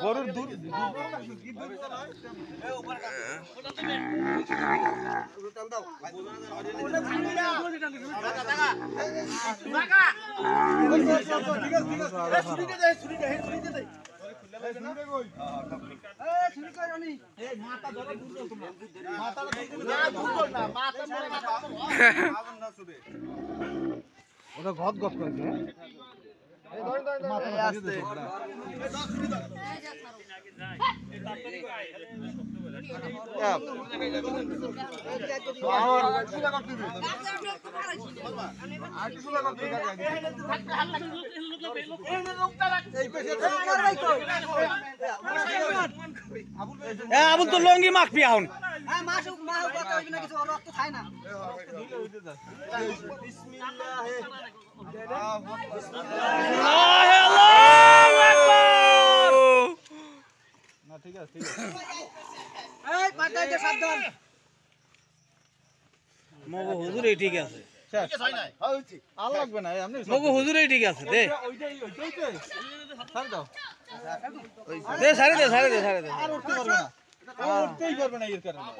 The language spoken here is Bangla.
গরুর দুধ ওটা ঘট ঘট করেছে আবুল তো লঙ্গি মাখবি এখন ঠিক আছে ঠিক আছে মগো হুজুরই ঠিক আছে আর লাগবে না আপনি মগো হুজুরই ঠিক আছে দে ছাড় দাও দে ছাড়ে দে ছাড়ে দে ছাড়ে দে আর উঠতে পারবে না উঠতেই পারবে না এর কারণে